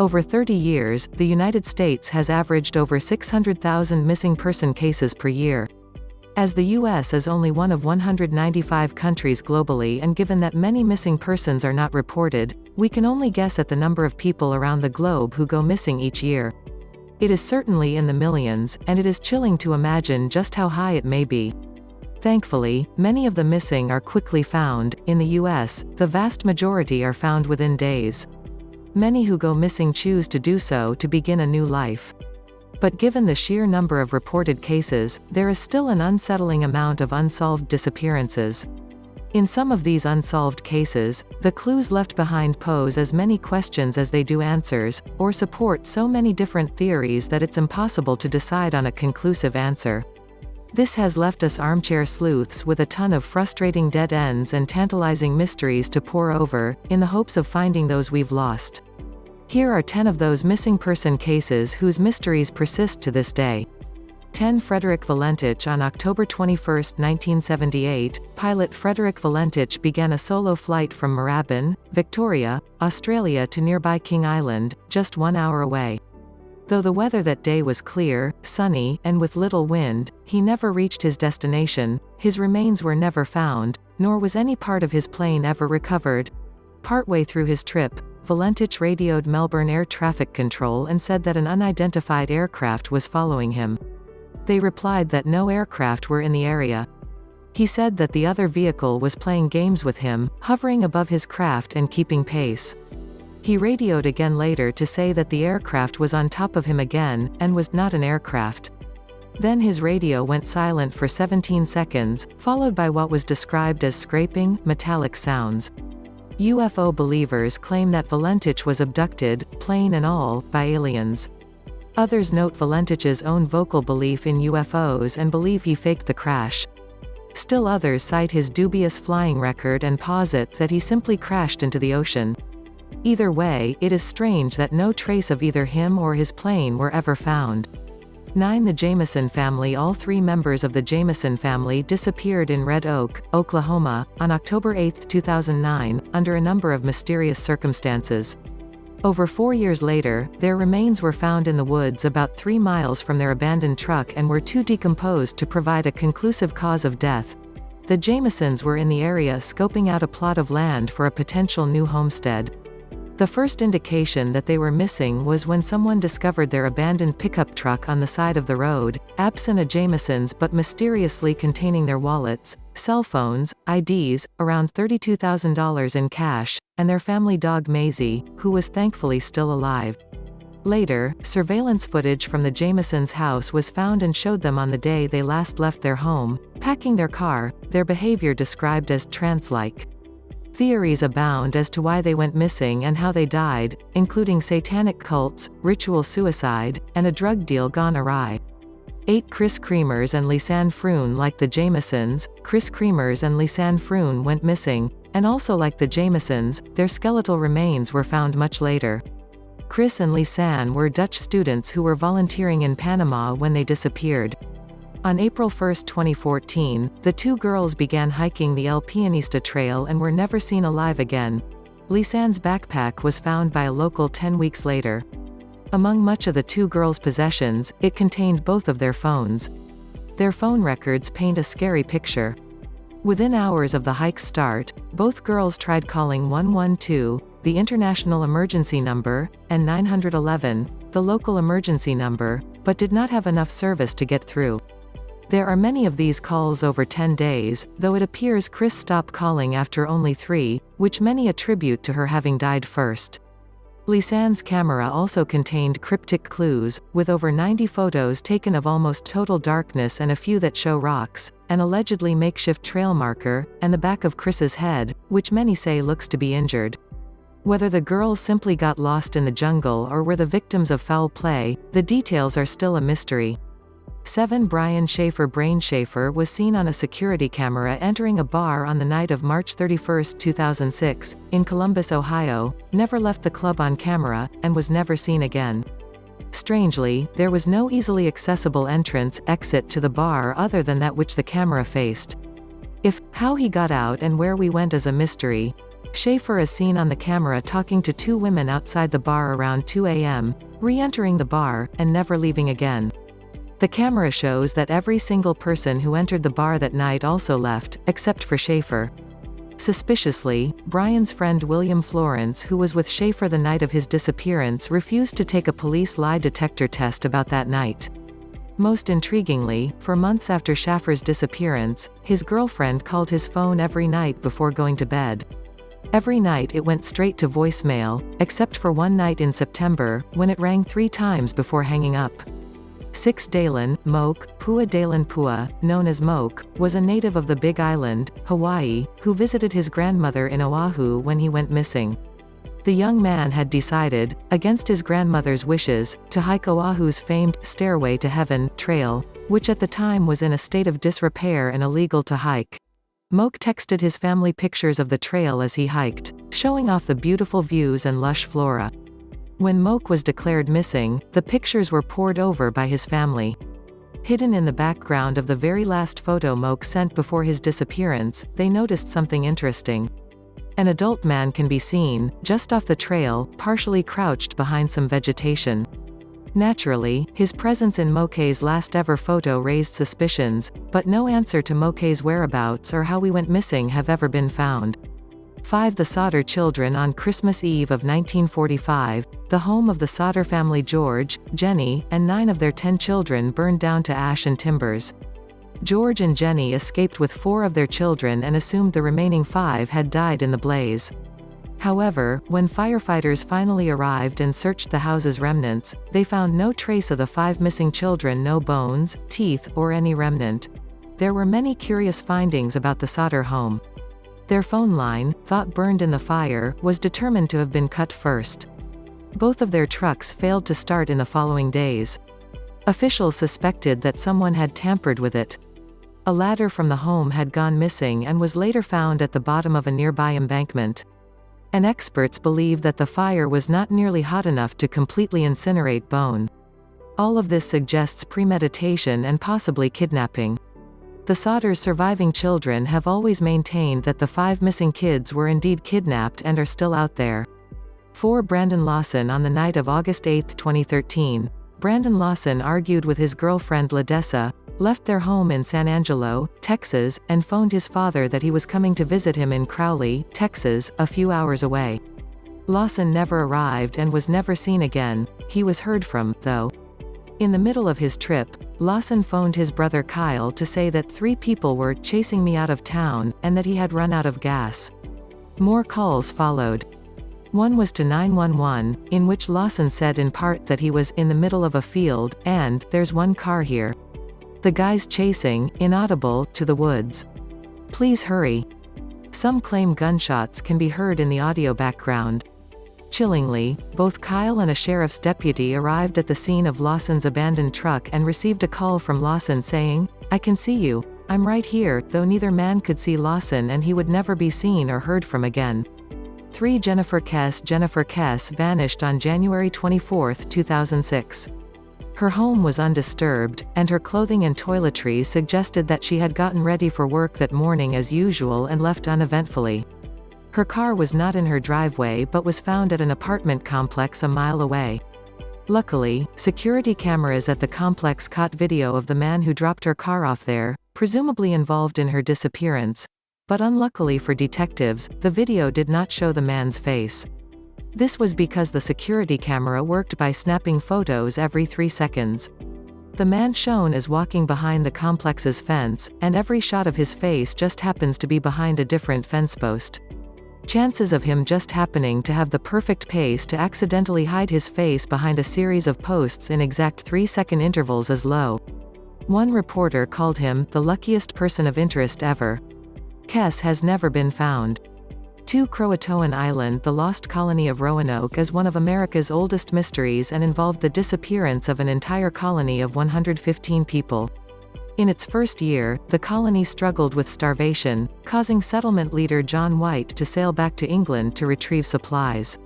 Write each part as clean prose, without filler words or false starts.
Over 30 years, the United States has averaged over 600,000 missing person cases per year. As the U.S. is only one of 195 countries globally, and given that many missing persons are not reported, we can only guess at the number of people around the globe who go missing each year. It is certainly in the millions, and it is chilling to imagine just how high it may be. Thankfully, many of the missing are quickly found. In the U.S., the vast majority are found within days. Many who go missing choose to do so to begin a new life. But given the sheer number of reported cases, there is still an unsettling amount of unsolved disappearances. In some of these unsolved cases, the clues left behind pose as many questions as they do answers, or support so many different theories that it's impossible to decide on a conclusive answer. This has left us armchair sleuths with a ton of frustrating dead ends and tantalizing mysteries to pore over, in the hopes of finding those we've lost. Here are 10 of those missing person cases whose mysteries persist to this day. 10. Frederick Valentich. On October 21, 1978, pilot Frederick Valentich began a solo flight from Moorabbin, Victoria, Australia to nearby King Island, just 1 hour away. Though the weather that day was clear, sunny, and with little wind, he never reached his destination. His remains were never found, nor was any part of his plane ever recovered. Partway through his trip, Valentich radioed Melbourne Air Traffic Control and said that an unidentified aircraft was following him. They replied that no aircraft were in the area. He said that the other vehicle was playing games with him, hovering above his craft and keeping pace. He radioed again later to say that the aircraft was on top of him again, and was not an aircraft. Then his radio went silent for 17 seconds, followed by what was described as scraping, metallic sounds. UFO believers claim that Valentich was abducted, plane and all, by aliens. Others note Valentich's own vocal belief in UFOs and believe he faked the crash. Still others cite his dubious flying record and posit that he simply crashed into the ocean. Either way, it is strange that no trace of either him or his plane were ever found. 9. The Jamison family. All 3 members of the Jamison family disappeared in Red Oak, Oklahoma, on October 8, 2009, under a number of mysterious circumstances. Over 4 years later, their remains were found in the woods about 3 miles from their abandoned truck and were too decomposed to provide a conclusive cause of death. The Jamisons were in the area scoping out a plot of land for a potential new homestead. The first indication that they were missing was when someone discovered their abandoned pickup truck on the side of the road, absent a Jamisons but mysteriously containing their wallets, cell phones, IDs, around $32,000 in cash, and their family dog Maisie, who was thankfully still alive. Later, surveillance footage from the Jamisons' house was found and showed them on the day they last left their home, packing their car, their behavior described as trance-like. Theories abound as to why they went missing and how they died, including satanic cults, ritual suicide, and a drug deal gone awry. 8. Chris Kremers and Lisanne Froon. Like the Jamisons, Chris Kremers and Lisanne Froon went missing, and also like the Jamisons, their skeletal remains were found much later. Chris and Lisanne were Dutch students who were volunteering in Panama when they disappeared. On April 1, 2014, the 2 girls began hiking the El Pianista Trail and were never seen alive again. Lisanne's backpack was found by a local 10 weeks later. Among much of the 2 girls' possessions, it contained both of their phones. Their phone records paint a scary picture. Within hours of the hike's start, both girls tried calling 112, the international emergency number, and 911, the local emergency number, but did not have enough service to get through. There are many of these calls over 10 days, though it appears Chris stopped calling after only 3, which many attribute to her having died first. Lisanne's camera also contained cryptic clues, with over 90 photos taken of almost total darkness and a few that show rocks, an allegedly makeshift trail marker, and the back of Chris's head, which many say looks to be injured. Whether the girls simply got lost in the jungle or were the victims of foul play, the details are still a mystery. 7. Brian Schaefer. Brain Schaefer was seen on a security camera entering a bar on the night of March 31, 2006, in Columbus, Ohio, never left the club on camera, and was never seen again. Strangely, there was no easily accessible entrance/exit to the bar other than that which the camera faced. How he got out and where we went is a mystery. Schaefer is seen on the camera talking to two women outside the bar around 2 a.m., re-entering the bar, and never leaving again. The camera shows that every single person who entered the bar that night also left, except for Schaefer. Suspiciously, Brian's friend William Florence, who was with Schaefer the night of his disappearance, refused to take a police lie detector test about that night. Most intriguingly, for months after Schaefer's disappearance, his girlfriend called his phone every night before going to bed. Every night it went straight to voicemail, except for one night in September, when it rang 3 times before hanging up. 6 Dalen, Moke, Pua Dalen Pua, known as Moke, was a native of the Big Island, Hawaii, who visited his grandmother in Oahu when he went missing. The young man had decided, against his grandmother's wishes, to hike Oahu's famed Stairway to Heaven trail, which at the time was in a state of disrepair and illegal to hike. Moke texted his family pictures of the trail as he hiked, showing off the beautiful views and lush flora. When Moke was declared missing, the pictures were pored over by his family. Hidden in the background of the very last photo Moke sent before his disappearance, they noticed something interesting. An adult man can be seen, just off the trail, partially crouched behind some vegetation. Naturally, his presence in Moke's last ever photo raised suspicions, but no answer to Moke's whereabouts or how he went missing have ever been found. 5 The Sauter children. On Christmas Eve of 1945, the home of the Sauter family, George, Jenny, and 9 of their 10 children burned down to ash and timbers. George and Jenny escaped with 4 of their children and assumed the remaining 5 had died in the blaze. However, when firefighters finally arrived and searched the house's remnants, they found no trace of the 5 missing children, no bones, teeth, or any remnant. There were many curious findings about the Sauter home. Their phone line, thought burned in the fire, was determined to have been cut first. Both of their trucks failed to start in the following days. Officials suspected that someone had tampered with it. A ladder from the home had gone missing and was later found at the bottom of a nearby embankment. And experts believe that the fire was not nearly hot enough to completely incinerate bone. All of this suggests premeditation and possibly kidnapping. The Sauter's surviving children have always maintained that the 5 missing kids were indeed kidnapped and are still out there. 4 Brandon Lawson. On the night of August 8, 2013, Brandon Lawson argued with his girlfriend Ladessa, left their home in San Angelo, Texas, and phoned his father that he was coming to visit him in Crowley, Texas, a few hours away. Lawson never arrived and was never seen again. He was heard from, though. In the middle of his trip, Lawson phoned his brother Kyle to say that 3 people were chasing me out of town, and that he had run out of gas. More calls followed. One was to 911, in which Lawson said in part that he was in the middle of a field, and there's 1 car here. The guy's chasing, inaudible, to the woods. Please hurry. Some claim gunshots can be heard in the audio background. Chillingly, both Kyle and a sheriff's deputy arrived at the scene of Lawson's abandoned truck and received a call from Lawson saying, "I can see you. I'm right here," though neither man could see Lawson and he would never be seen or heard from again. 3 Jennifer Kess vanished on January 24, 2006. Her home was undisturbed, and her clothing and toiletries suggested that she had gotten ready for work that morning as usual and left uneventfully. Her car was not in her driveway but was found at an apartment complex a mile away. Luckily, security cameras at the complex caught video of the man who dropped her car off there, presumably involved in her disappearance. But unluckily for detectives, the video did not show the man's face. This was because the security camera worked by snapping photos every 3 seconds. The man shown is walking behind the complex's fence, and every shot of his face just happens to be behind a different fence post. Chances of him just happening to have the perfect pace to accidentally hide his face behind a series of posts in exact 3-second intervals is low. One reporter called him the luckiest person of interest ever. Kess has never been found. 2 Croatoan Island. The lost colony of Roanoke is one of America's oldest mysteries and involved the disappearance of an entire colony of 115 people. In its first year, the colony struggled with starvation, causing settlement leader John White to sail back to England to retrieve supplies.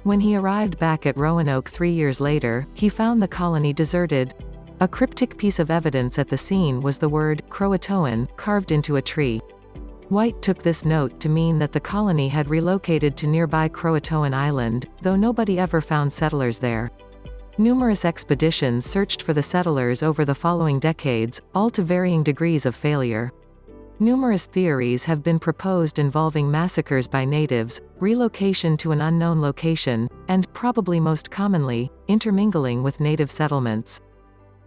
When he arrived back at Roanoke 3 years later, he found the colony deserted. A cryptic piece of evidence at the scene was the word Croatoan carved into a tree. White took this note to mean that the colony had relocated to nearby Croatoan Island, though nobody ever found settlers there. Numerous expeditions searched for the settlers over the following decades, all to varying degrees of failure. Numerous theories have been proposed involving massacres by natives, relocation to an unknown location, and, probably most commonly, intermingling with native settlements.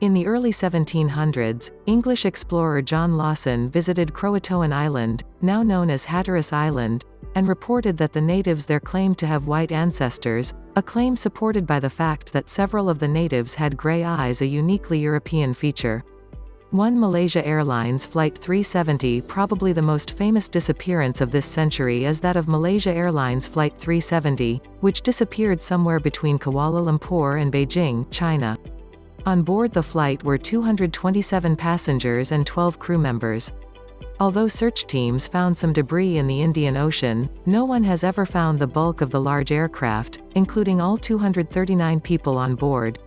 In the early 1700s, English explorer John Lawson visited Croatoan Island, now known as Hatteras Island, and reported that the natives there claimed to have white ancestors, a claim supported by the fact that several of the natives had gray eyes, a uniquely European feature. One Malaysia Airlines Flight 370, probably the most famous disappearance of this century, is that of Malaysia Airlines Flight 370, which disappeared somewhere between Kuala Lumpur and Beijing, China. On board the flight were 227 passengers and 12 crew members. Although search teams found some debris in the Indian Ocean, no one has ever found the bulk of the large aircraft, including all 239 people on board.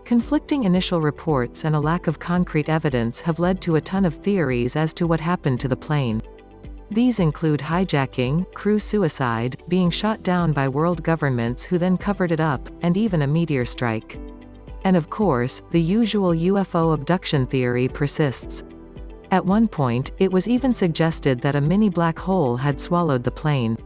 Conflicting initial reports and a lack of concrete evidence have led to a ton of theories as to what happened to the plane. These include hijacking, crew suicide, being shot down by world governments who then covered it up, and even a meteor strike. And of course, the usual UFO abduction theory persists. At one point, it was even suggested that a mini black hole had swallowed the plane.